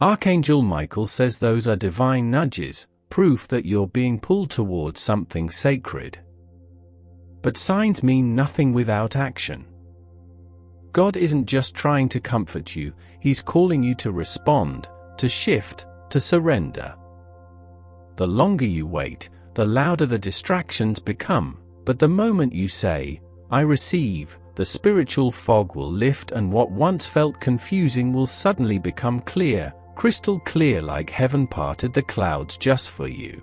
Archangel Michael says those are divine nudges, proof that you're being pulled towards something sacred. But signs mean nothing without action. God isn't just trying to comfort you, He's calling you to respond, to shift, to surrender. The longer you wait, the louder the distractions become, but the moment you say, "I receive," the spiritual fog will lift and what once felt confusing will suddenly become clear, crystal clear, like heaven parted the clouds just for you.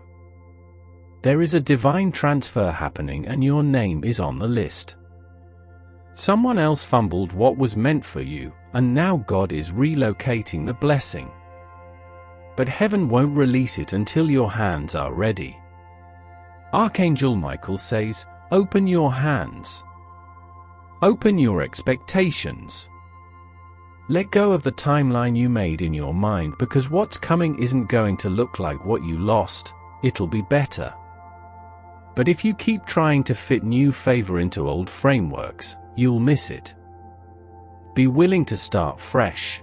There is a divine transfer happening and your name is on the list. Someone else fumbled what was meant for you, and now God is relocating the blessing. But heaven won't release it until your hands are ready. Archangel Michael says, open your hands. Open your expectations. Let go of the timeline you made in your mind, because what's coming isn't going to look like what you lost, it'll be better. But if you keep trying to fit new favor into old frameworks, you'll miss it. Be willing to start fresh.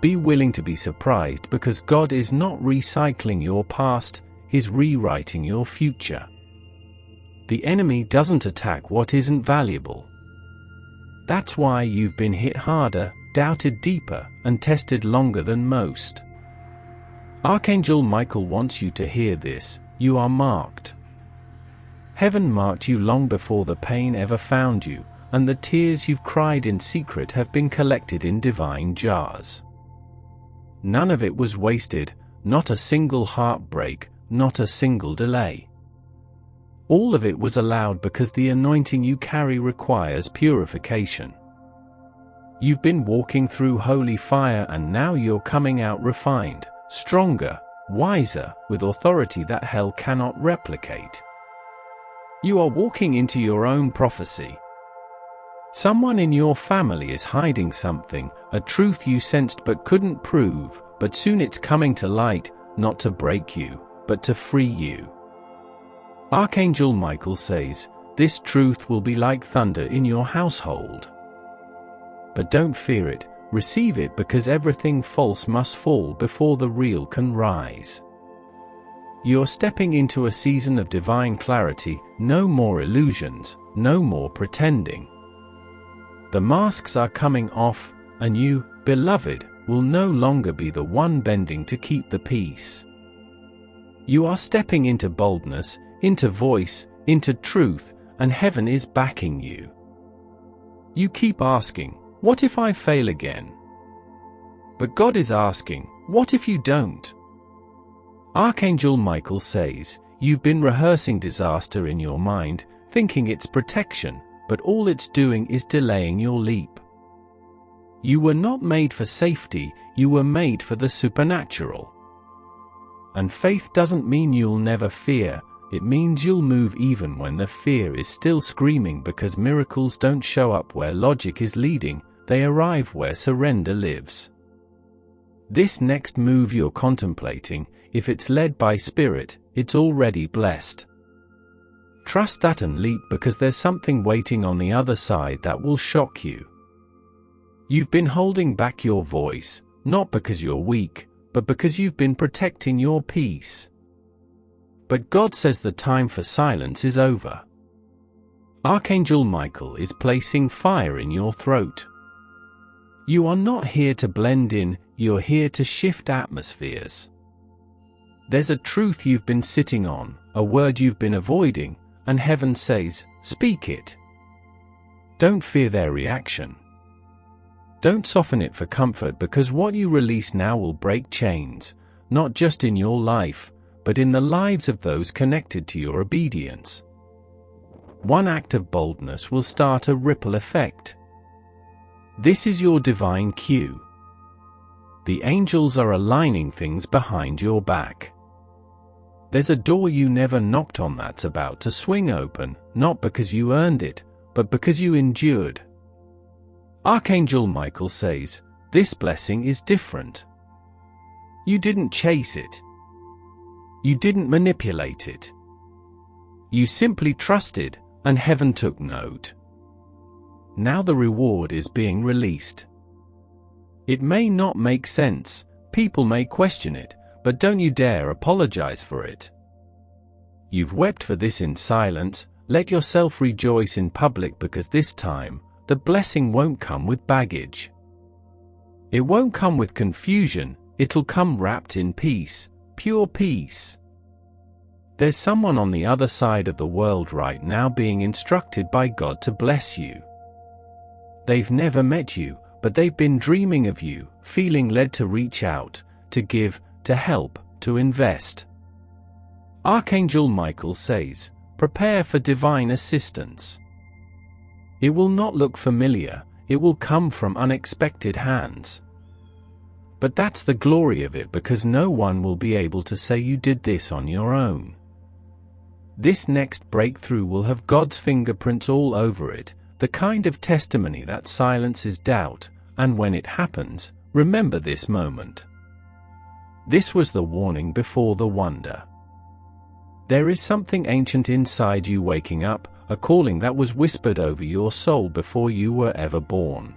Be willing to be surprised, because God is not recycling your past, He's rewriting your future. The enemy doesn't attack what isn't valuable. That's why you've been hit harder, doubted deeper, and tested longer than most. Archangel Michael wants you to hear this: you are marked. Heaven marked you long before the pain ever found you, and the tears you've cried in secret have been collected in divine jars. None of it was wasted, not a single heartbreak, not a single delay. All of it was allowed because the anointing you carry requires purification. You've been walking through holy fire and now you're coming out refined, stronger, wiser, with authority that hell cannot replicate. You are walking into your own prophecy. Someone in your family is hiding something, a truth you sensed but couldn't prove, but soon it's coming to light, not to break you, but to free you. Archangel Michael says, this truth will be like thunder in your household. But don't fear it, receive it, because everything false must fall before the real can rise. You're stepping into a season of divine clarity, no more illusions, no more pretending. The masks are coming off, and you, beloved, will no longer be the one bending to keep the peace. You are stepping into boldness, into voice, into truth, and heaven is backing you. You keep asking, what if I fail again? But God is asking, what if you don't? Archangel Michael says, you've been rehearsing disaster in your mind, thinking it's protection, but all it's doing is delaying your leap. You were not made for safety, you were made for the supernatural. And faith doesn't mean you'll never fear, it means you'll move even when the fear is still screaming, because miracles don't show up where logic is leading, they arrive where surrender lives. This next move you're contemplating, if it's led by Spirit, it's already blessed. Trust that and leap, because there's something waiting on the other side that will shock you. You've been holding back your voice, not because you're weak, but because you've been protecting your peace. But God says the time for silence is over. Archangel Michael is placing fire in your throat. You are not here to blend in, you're here to shift atmospheres. There's a truth you've been sitting on, a word you've been avoiding, and heaven says, speak it. Don't fear their reaction. Don't soften it for comfort, because what you release now will break chains, not just in your life, but in the lives of those connected to your obedience. One act of boldness will start a ripple effect. This is your divine cue. The angels are aligning things behind your back. There's a door you never knocked on that's about to swing open, not because you earned it, but because you endured. Archangel Michael says, this blessing is different. You didn't chase it. You didn't manipulate it. You simply trusted, and heaven took note. Now the reward is being released. It may not make sense, People may question it, but don't you dare apologize for it. You've wept for this in silence, let yourself rejoice in public, because this time, the blessing won't come with baggage. It won't come with confusion, it'll come wrapped in peace, pure peace. There's someone on the other side of the world right now being instructed by God to bless you. They've never met you, but they've been dreaming of you, feeling led to reach out, to give, to help, to invest. Archangel Michael says, prepare for divine assistance. It will not look familiar, it will come from unexpected hands. But that's the glory of it, because no one will be able to say you did this on your own. This next breakthrough will have God's fingerprints all over it, the kind of testimony that silences doubt, and when it happens, remember this moment. This was the warning before the wonder. There is something ancient inside you waking up, a calling that was whispered over your soul before you were ever born.